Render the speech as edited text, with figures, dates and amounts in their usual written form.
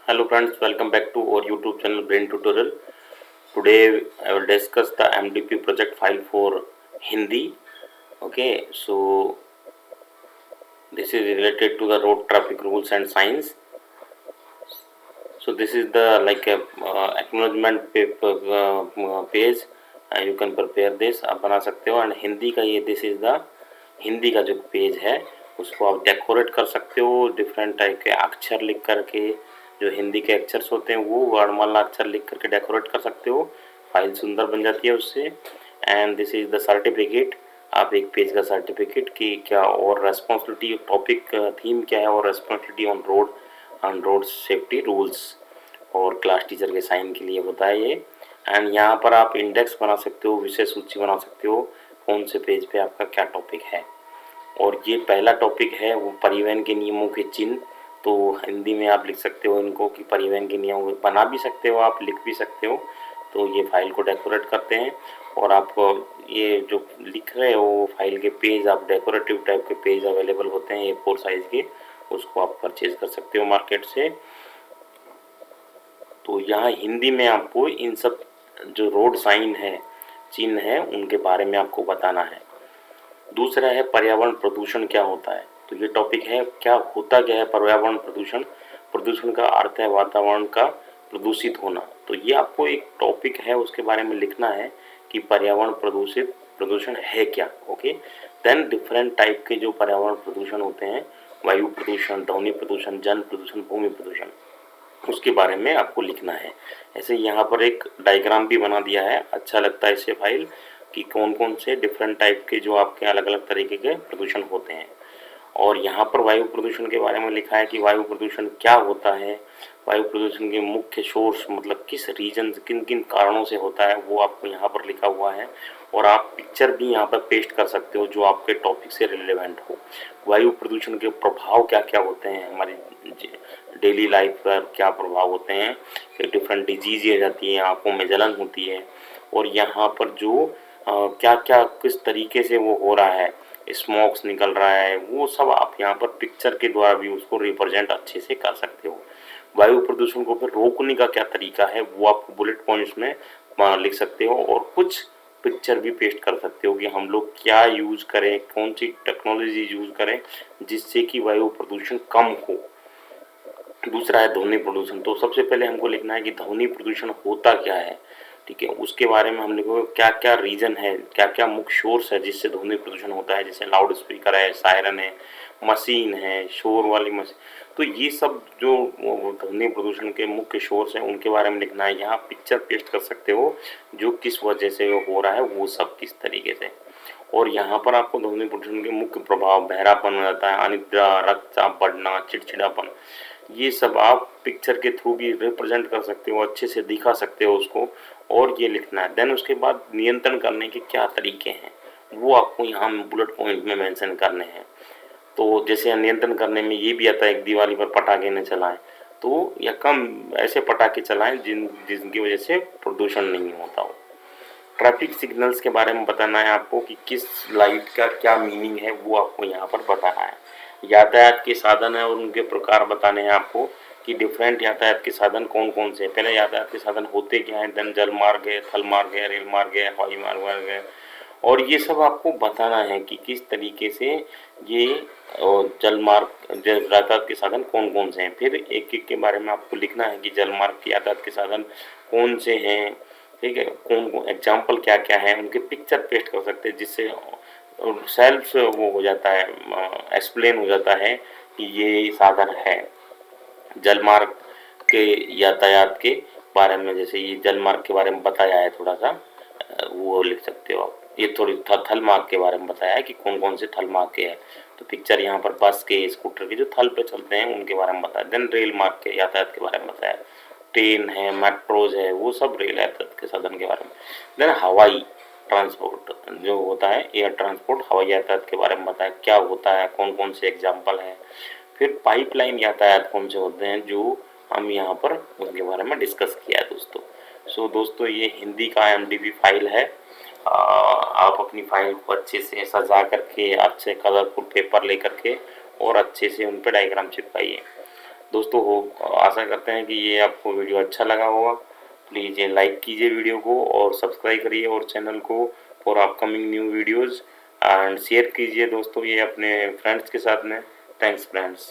Hello friends, welcome back to our YouTube channel Brain Tutorial. Today I will discuss the MDP project file for Hindi. Okay, so this is related to the road traffic rules and signs. So this is the like a acknowledgement page. You can prepare this, आप बना सकते हो. And Hindi का ये this is the Hindi का जो page है उसको आप डेकोरेट कर सकते हो डिफरेंट टाइप के अक्षर लिख करके. जो हिंदी के अक्षर होते हैं वो वर्णमाला अक्षर लिख करके डेकोरेट कर सकते हो. फाइल सुंदर बन जाती है उससे. And this is the certificate. आप एक पेज का सर्टिफिकेट की क्या और रेस्पॉन्सिबिलिटी टॉपिक थीम क्या है और responsibility on road safety rules और क्लास टीचर के साइन के लिए होता है ये. एंड यहाँ पर आप इंडेक्स बना सकते हो, विषय सूची बना सकते हो कौन से पेज पे आपका क्या टॉपिक है. और ये पहला टॉपिक है वो परिवहन के नियमों के चिन्ह. तो हिंदी में आप लिख सकते हो इनको कि परिवहन के नियम बना भी सकते हो, आप लिख भी सकते हो. तो ये फाइल को डेकोरेट करते हैं और आपको ये जो लिख रहे हो फाइल के पेज आप डेकोरेटिव टाइप के पेज अवेलेबल होते हैं A4 साइज़ के, उसको आप परचेज कर सकते हो मार्केट से. तो यहाँ हिंदी में आपको इन सब जो रोड साइन है चिन्ह है उनके बारे में आपको बताना है. दूसरा है पर्यावरण प्रदूषण क्या होता है. तो ये टॉपिक है क्या होता क्या है पर्यावरण प्रदूषण. प्रदूषण का अर्थ है वातावरण का प्रदूषित होना. तो ये आपको एक टॉपिक है उसके बारे में लिखना है कि पर्यावरण प्रदूषण है क्या. ओके. देन डिफरेंट टाइप के जो पर्यावरण प्रदूषण होते हैं, वायु प्रदूषण, ध्वनि प्रदूषण, जल प्रदूषण, भूमि प्रदूषण, उसके बारे में आपको लिखना है. ऐसे यहाँ पर एक डायग्राम भी बना दिया है, अच्छा लगता है इससे फाइल कि कौन कौन से डिफरेंट टाइप के जो आपके अलग अलग तरीके के प्रदूषण होते हैं. और यहाँ पर वायु प्रदूषण के बारे में लिखा है कि वायु प्रदूषण क्या होता है, वायु प्रदूषण के मुख्य सोर्स मतलब किस रीजन किन किन कारणों से होता है वो आपको यहाँ पर लिखा हुआ है. और आप पिक्चर भी यहाँ पर पेस्ट कर सकते हो जो आपके टॉपिक से रिलेवेंट हो. वायु प्रदूषण के प्रभाव क्या क्या होते हैं हमारी डेली लाइफ पर, क्या प्रभाव होते हैं कि डिफरेंट डिजीज आ जाती है, आँखों में जलन होती है. और यहाँ पर जो क्या क्या किस तरीके से वो हो रहा है, स्मोक्स निकल रहा है, वो सब आप यहाँ पर पिक्चर के द्वारा भी उसको रिप्रेजेंट अच्छे से कर सकते हो. वायु प्रदूषण को फिर रोकने का क्या तरीका है वो आप बुलेट पॉइंट्स में लिख सकते हो और कुछ पिक्चर भी पेस्ट कर सकते हो कि हम लोग क्या यूज़ करें, कौन सी टेक्नोलॉजी यूज़ करें जिससे कि वायु प्रदूषण कम हो. दूसरा है ध्वनि प्रदूषण. तो सबसे पहले हमको लिखना है कि ध्वनि प्रदूषण होता क्या है. ठीक है, उसके बारे में हम लिखोगे क्या क्या रीज़न है, क्या क्या मुख्य सोर्स है जिससे ध्वनि प्रदूषण होता है. जैसे लाउड स्पीकर है, सायरन है, मशीन है, शोर वाली मशीन. तो ये सब जो ध्वनि प्रदूषण के मुख्य सोर्स हैं उनके बारे में लिखना है. यहाँ पिक्चर पेस्ट कर सकते हो जो किस वजह से हो रहा है वो सब किस तरीके से. और यहाँ पर आपको ध्वनि प्रदूषण के मुख्य प्रभाव बहरापन हो जाता है, अनिद्रा, रक्तचाप बढ़ना, चिड़चिड़ापन, ये सब आप पिक्चर के थ्रू भी रिप्रेजेंट कर सकते हो, अच्छे से दिखा सकते हो उसको. और ये लिखना है. देन उसके बाद नियंत्रण करने के क्या तरीके हैं वो आपको यहाँ बुलेट पॉइंट में मेंशन करने हैं. तो जैसे नियंत्रण करने में ये भी आता है एक दिवाली पर पटाखे न चलाएं, तो या कम ऐसे पटाखे चलाएं जिनकी वजह से प्रदूषण नहीं होता हो. ट्रैफिक सिग्नल्स के बारे में बताना है आपको कि किस लाइट का क्या मीनिंग है वो आपको यहाँ पर बताना है. यातायात के साधन है और उनके प्रकार बताने हैं आपको कि डिफरेंट यातायात के साधन कौन कौन से. पहले यातायात के साधन होते क्या हैं, देन जल मार्ग है, थल मार्ग है, रेल मार्ग है, हवाई मार्ग है. और ये सब आपको बताना है कि किस तरीके से ये जल मार्ग यातायात के साधन कौन कौन से हैं. फिर एक एक के बारे में आपको लिखना है कि जल मार्ग के यातायात के साधन कौन से हैं. ठीक है, कौन कौन एग्जाम्पल क्या क्या है उनके पिक्चर पेस्ट कर सकते हैं जिससे सेल्फ वो हो जाता है, एक्सप्लेन हो जाता है कि ये साधन है. जलमार्ग के यातायात के बारे में जैसे ये जलमार्ग के बारे में बताया है थोड़ा सा, वो लिख सकते हो आप. ये थोड़ी थल मार्ग के बारे में बताया है कि कौन कौन से थल मार्ग के हैं. तो पिक्चर यहाँ पर बस के, स्कूटर के जो थल पे चलते हैं उनके बारे में बताया. देन रेल मार्ग के यातायात के बारे में बताया, ट्रेन है, मेट्रोज है, वो सब रेल यातायात के साधन के बारे में. देन हवाई ट्रांसपोर्ट जो होता है, एयर ट्रांसपोर्ट, हवाई यातायात के बारे में बताया क्या होता है, कौन कौन से एग्जाम्पल हैं. फिर पाइपलाइन यातायात कौन से होते हैं जो हम यहाँ पर उनके बारे में डिस्कस किया है दोस्तों. सो दोस्तों ये हिंदी का MDP फाइल है. आप अपनी फाइल को अच्छे से सजा करके, अच्छे कलरफुल पेपर ले करके और अच्छे से उन पर डायग्राम चिपकाइए. दोस्तों हो आशा करते हैं कि ये आपको वीडियो अच्छा लगा होगा। प्लीज़ ये लाइक कीजिए वीडियो को और सब्सक्राइब करिए और चैनल को for upcoming new videos and share कीजिए दोस्तों ये अपने फ्रेंड्स के साथ में। Thanks friends.